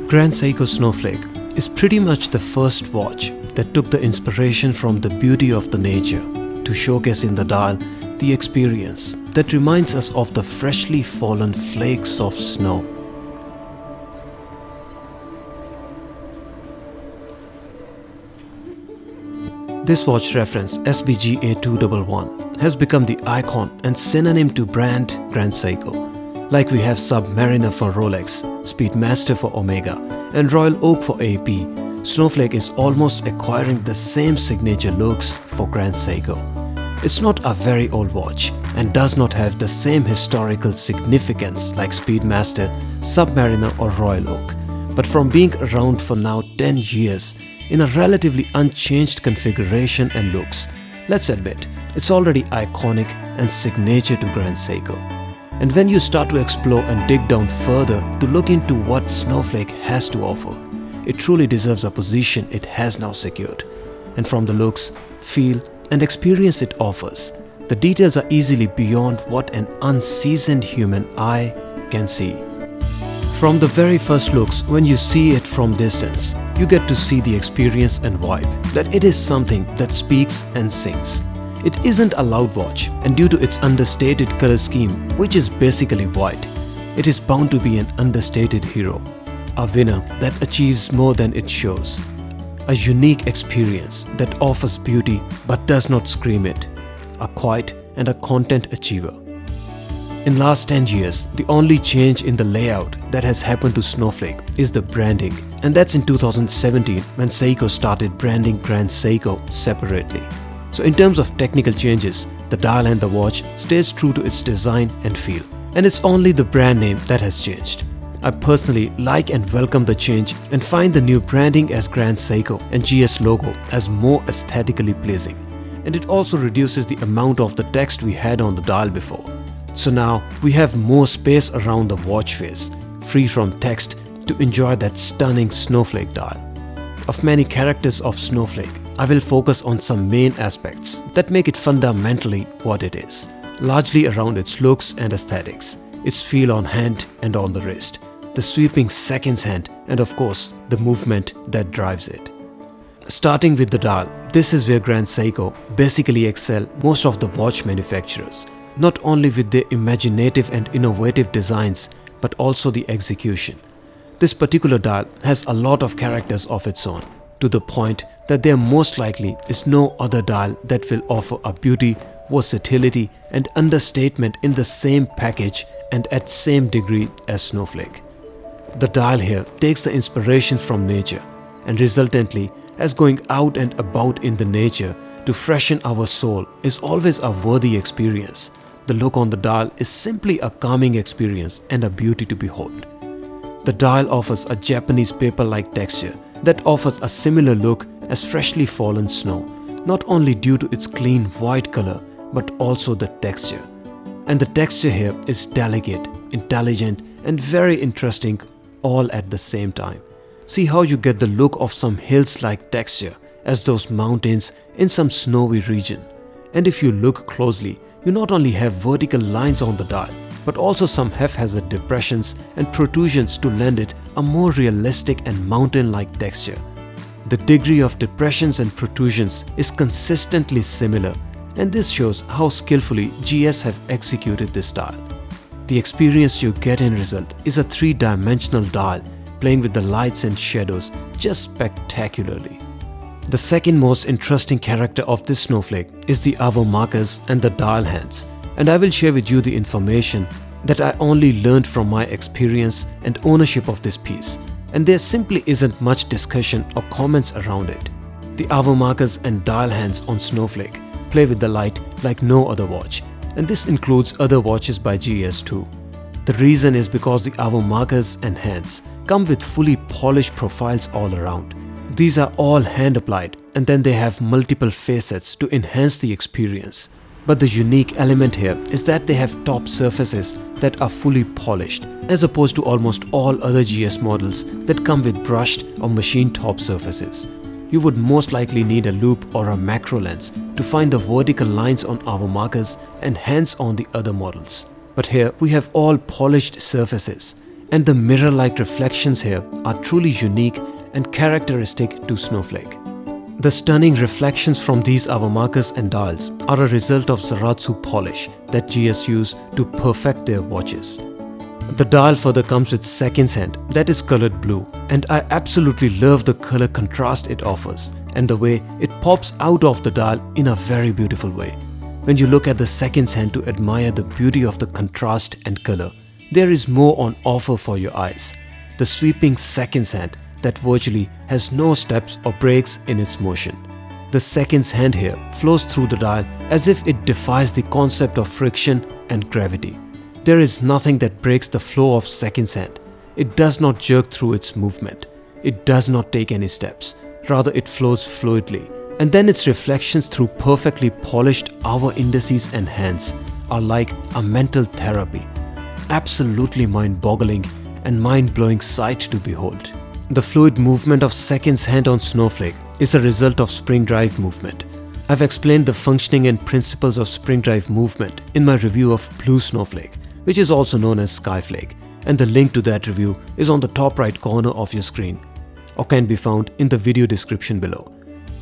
Grand Seiko Snowflake is pretty much the first watch that took the inspiration from the beauty of the nature to showcase in the dial the experience that reminds us of the freshly fallen flakes of snow. This watch reference SBGA211 has become the icon and synonym to brand Grand Seiko. Like we have Submariner for Rolex, Speedmaster for Omega, and Royal Oak for AP, Snowflake is almost acquiring the same signature looks for Grand Seiko. It's not a very old watch and does not have the same historical significance like Speedmaster, Submariner or Royal Oak, but from being around for now 10 years in a relatively unchanged configuration and looks, let's admit, it's already iconic and signature to Grand Seiko. And when you start to explore and dig down further to look into what Snowflake has to offer, it truly deserves a position it has now secured. And from the looks, feel and experience it offers, the details are easily beyond what an unseasoned human eye can see. From the very first looks, when you see it from distance, you get to see the experience and vibe, that it is something that speaks and sings. It isn't a loud watch, and due to its understated color scheme, which is basically white, it is bound to be an understated hero, a winner that achieves more than it shows, a unique experience that offers beauty but does not scream it, a quiet and a content achiever. In last 10 years, the only change in the layout that has happened to Snowflake is the branding, and that's in 2017 when Seiko started branding Grand Seiko separately. So in terms of technical changes, the dial and the watch stays true to its design and feel, and it's only the brand name that has changed. I personally like and welcome the change and find the new branding as Grand Seiko and GS logo as more aesthetically pleasing, and it also reduces the amount of the text we had on the dial before. So now we have more space around the watch face, free from text, to enjoy that stunning Snowflake dial. Of many characters of Snowflake, I will focus on some main aspects that make it fundamentally what it is, largely around its looks and aesthetics, its feel on hand and on the wrist, the sweeping seconds hand, and of course, the movement that drives it. Starting with the dial, this is where Grand Seiko basically excel most of the watch manufacturers, not only with their imaginative and innovative designs, but also the execution. This particular dial has a lot of characters of its own, to the point that there most likely is no other dial that will offer a beauty, versatility and understatement in the same package and at same degree as Snowflake. The dial here takes the inspiration from nature and resultantly, as going out and about in the nature to freshen our soul is always a worthy experience. The look on the dial is simply a calming experience and a beauty to behold. The dial offers a Japanese paper-like texture that offers a similar look as freshly fallen snow, not only due to its clean white color, but also the texture. And the texture here is delicate, intelligent, and very interesting all at the same time. See how you get the look of some hills-like texture as those mountains in some snowy region. And if you look closely, you not only have vertical lines on the dial, but also some haphazard depressions and protrusions to lend it a more realistic and mountain-like texture. The degree of depressions and protrusions is consistently similar, and this shows how skillfully GS have executed this dial. The experience you get in result is a three-dimensional dial playing with the lights and shadows just spectacularly. The second most interesting character of this Snowflake is the hour markers and the dial hands, and I will share with you the information that I only learned from my experience and ownership of this piece, and there simply isn't much discussion or comments around it. The hour markers and dial hands on Snowflake play with the light like no other watch, and this includes other watches by GS too. The reason is because the hour markers and hands come with fully polished profiles all around. These are all hand applied, and then they have multiple facets to enhance the experience. But the unique element here is that they have top surfaces that are fully polished, as opposed to almost all other GS models that come with brushed or machined top surfaces. You would most likely need a loupe or a macro lens to find the vertical lines on hour markers and hands on the other models. But here we have all polished surfaces, and the mirror-like reflections here are truly unique and characteristic to Snowflake. The stunning reflections from these hour markers and dials are a result of Zaratsu polish that GS use to perfect their watches. The dial further comes with seconds hand that is colored blue, and I absolutely love the color contrast it offers and the way it pops out of the dial in a very beautiful way. When you look at the seconds hand to admire the beauty of the contrast and color, there is more on offer for your eyes. The sweeping seconds hand that virtually has no steps or breaks in its motion. The seconds hand here flows through the dial as if it defies the concept of friction and gravity. There is nothing that breaks the flow of seconds hand. It does not jerk through its movement. It does not take any steps. Rather, it flows fluidly. And then its reflections through perfectly polished hour indices and hands are like a mental therapy. Absolutely mind-boggling and mind-blowing sight to behold. The fluid movement of seconds hand on Snowflake is a result of spring drive movement. I've explained the functioning and principles of spring drive movement in my review of Blue Snowflake, which is also known as Skyflake, and the link to that review is on the top right corner of your screen or can be found in the video description below.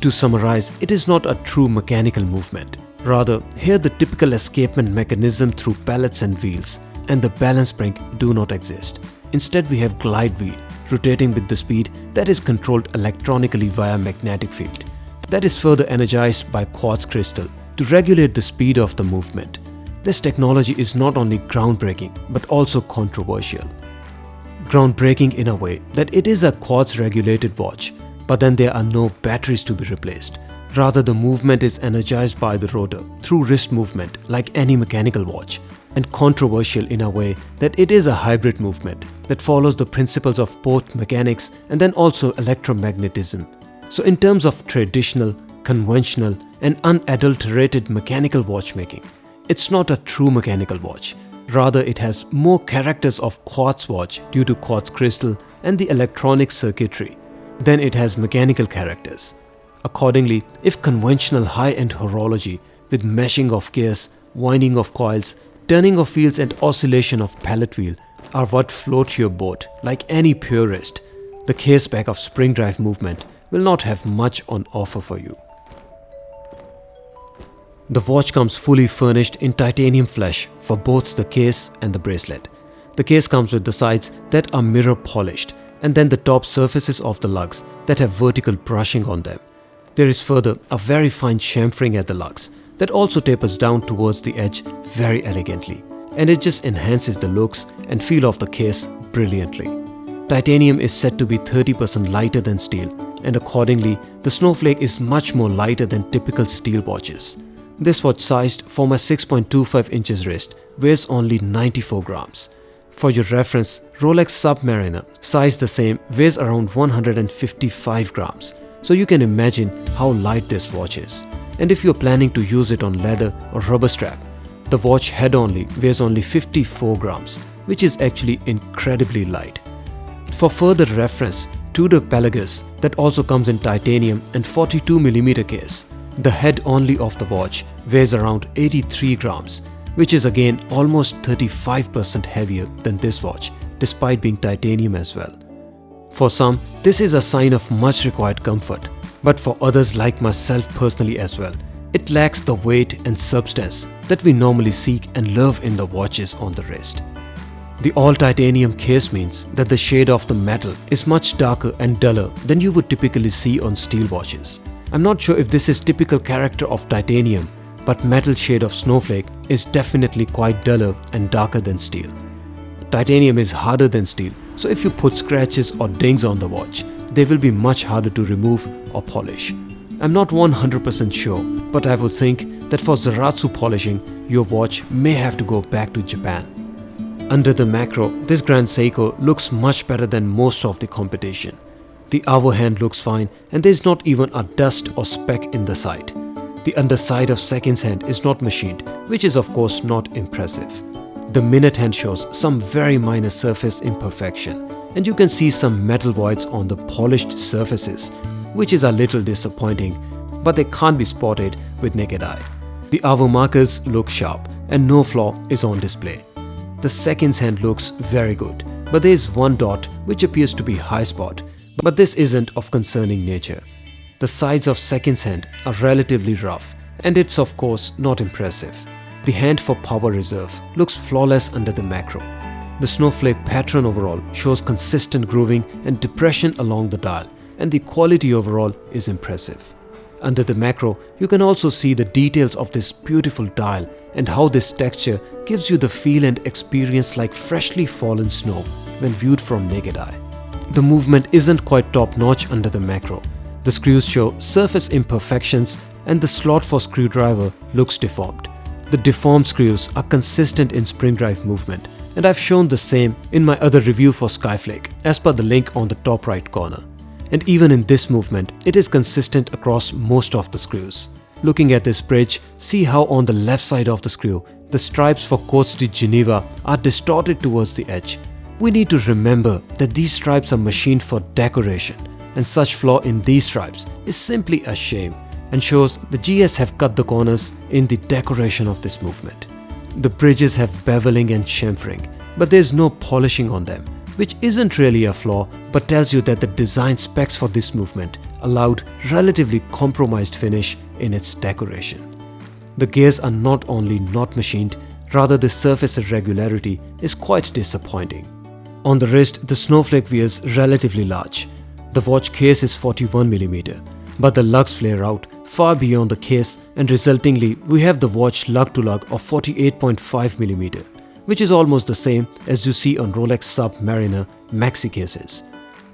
To summarize, it is not a true mechanical movement. Rather, here the typical escapement mechanism through pellets and wheels and the balance spring do not exist. Instead, we have glide wheel rotating with the speed that is controlled electronically via magnetic field. That is further energized by quartz crystal to regulate the speed of the movement. This technology is not only groundbreaking but also controversial. Groundbreaking in a way that it is a quartz regulated watch, but then there are no batteries to be replaced. Rather, the movement is energized by the rotor through wrist movement like any mechanical watch, and controversial in a way that it is a hybrid movement that follows the principles of both mechanics and then also electromagnetism. So in terms of traditional, conventional and unadulterated mechanical watchmaking, it's not a true mechanical watch. Rather, it has more characters of quartz watch due to quartz crystal and the electronic circuitry than it has mechanical characters. Accordingly, if conventional high-end horology with meshing of gears, winding of coils, turning of wheels and oscillation of pallet wheel are what float your boat like any purist, the case back of spring drive movement will not have much on offer for you. The watch comes fully furnished in titanium flesh for both the case and the bracelet. The case comes with the sides that are mirror polished and then the top surfaces of the lugs that have vertical brushing on them. There is further a very fine chamfering at the lugs that also tapers down towards the edge very elegantly, and it just enhances the looks and feel of the case brilliantly. Titanium is said to be 30% lighter than steel, and accordingly, the Snowflake is much more lighter than typical steel watches. This watch sized for my 6.25 inches wrist weighs only 94 grams. For your reference, Rolex Submariner, sized the same, weighs around 155 grams. So you can imagine how light this watch is. And if you're planning to use it on leather or rubber strap, the watch head only weighs only 54 grams, which is actually incredibly light. For further reference, Tudor Pelagus that also comes in titanium and 42mm case, the head only of the watch weighs around 83 grams, which is again almost 35% heavier than this watch, despite being titanium as well. For some, this is a sign of much required comfort, but for others like myself personally as well, it lacks the weight and substance that we normally seek and love in the watches on the wrist. The all-titanium case means that the shade of the metal is much darker and duller than you would typically see on steel watches. I'm not sure if this is typical character of titanium, but metal shade of Snowflake is definitely quite duller and darker than steel. Titanium is harder than steel, so if you put scratches or dings on the watch, they will be much harder to remove or polish. I'm not 100% sure, but I would think that for Zaratsu polishing, your watch may have to go back to Japan. Under the macro, this Grand Seiko looks much better than most of the competition. The hour hand looks fine and there is not even a dust or speck in the side. The underside of seconds hand is not machined, which is of course not impressive. The minute hand shows some very minor surface imperfection, and you can see some metal voids on the polished surfaces, which is a little disappointing, but they can't be spotted with naked eye. The hour markers look sharp and no flaw is on display. The seconds hand looks very good. but there is one dot which appears to be high spot, but this isn't of concerning nature. The sides of second's hand are relatively rough, and it's of course not impressive. The hand for power reserve looks flawless under the macro. The snowflake pattern overall shows consistent grooving and depression along the dial, and the quality overall is impressive. Under the macro, you can also see the details of this beautiful dial and how this texture gives you the feel and experience like freshly fallen snow when viewed from naked eye. The movement isn't quite top-notch under the macro. The screws show surface imperfections and the slot for screwdriver looks deformed. The deformed screws are consistent in spring drive movement, and I've shown the same in my other review for Skyflake as per the link on the top right corner. And even in this movement, it is consistent across most of the screws. Looking at this bridge, see how on the left side of the screw, the stripes for Côte de Geneva are distorted towards the edge. We need to remember that these stripes are machined for decoration, and such flaw in these stripes is simply a shame and shows the GS have cut the corners in the decoration of this movement. The bridges have beveling and chamfering, but there is no polishing on them, which isn't really a flaw but tells you that the design specs for this movement allowed relatively compromised finish in its decoration. The gears are not only not machined, rather the surface irregularity is quite disappointing. On the wrist, the snowflake wears relatively large. The watch case is 41mm, but the lugs flare out far beyond the case, and resultingly we have the watch lug to lug of 48.5mm. which is almost the same as you see on Rolex Submariner maxi cases.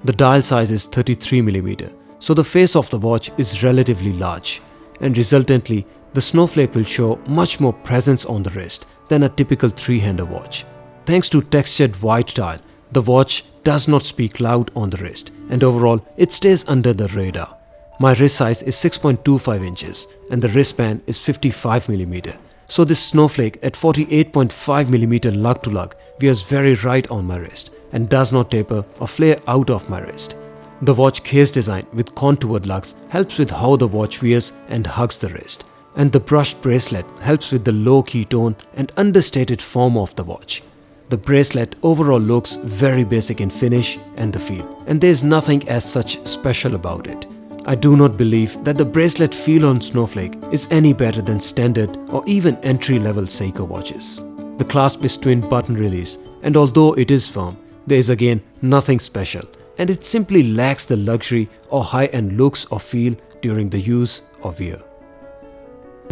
The dial size is 33mm, so the face of the watch is relatively large, and resultantly the snowflake will show much more presence on the wrist than a typical three-hander watch. Thanks to textured white dial, the watch does not speak loud on the wrist, and overall it stays under the radar. My wrist size is 6.25 inches and the wristband is 55mm. So this snowflake at 48.5mm lug to lug wears very right on my wrist and does not taper or flare out of my wrist. The watch case design with contoured lugs helps with how the watch wears and hugs the wrist, and the brushed bracelet helps with the low-key tone and understated form of the watch. The bracelet overall looks very basic in finish and the feel, and there is nothing as such special about it. I do not believe that the bracelet feel on Snowflake is any better than standard or even entry-level Seiko watches. The clasp is twin button release, and although it is firm, there is again nothing special, and it simply lacks the luxury or high-end looks or feel during the use or wear.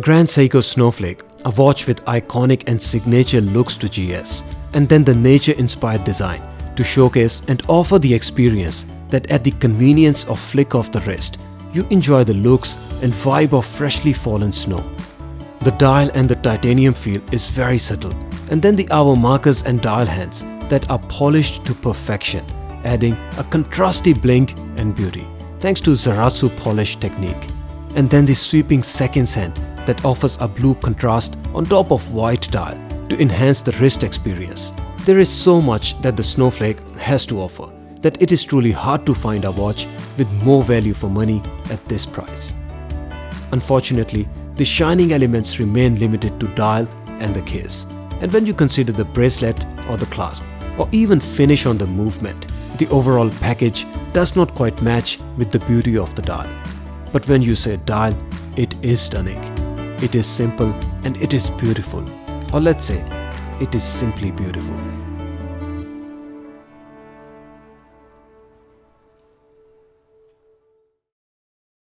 Grand Seiko Snowflake, a watch with iconic and signature looks to GS, and then the nature-inspired design to showcase and offer the experience that at the convenience of flick of the wrist, you enjoy the looks and vibe of freshly fallen snow. The dial and the titanium feel is very subtle, and then the hour markers and dial hands that are polished to perfection, adding a contrasty blink and beauty thanks to Zaratsu polish technique. And then the sweeping seconds hand that offers a blue contrast on top of white dial to enhance the wrist experience. There is so much that the Snowflake has to offer that it is truly hard to find a watch with more value for money at this price. Unfortunately, the shining elements remain limited to dial and the case, and when you consider the bracelet or the clasp or even finish on the movement, the overall package does not quite match with the beauty of the dial. But when you say dial, it is stunning. It is simple and it is beautiful, or let's say, it is simply beautiful.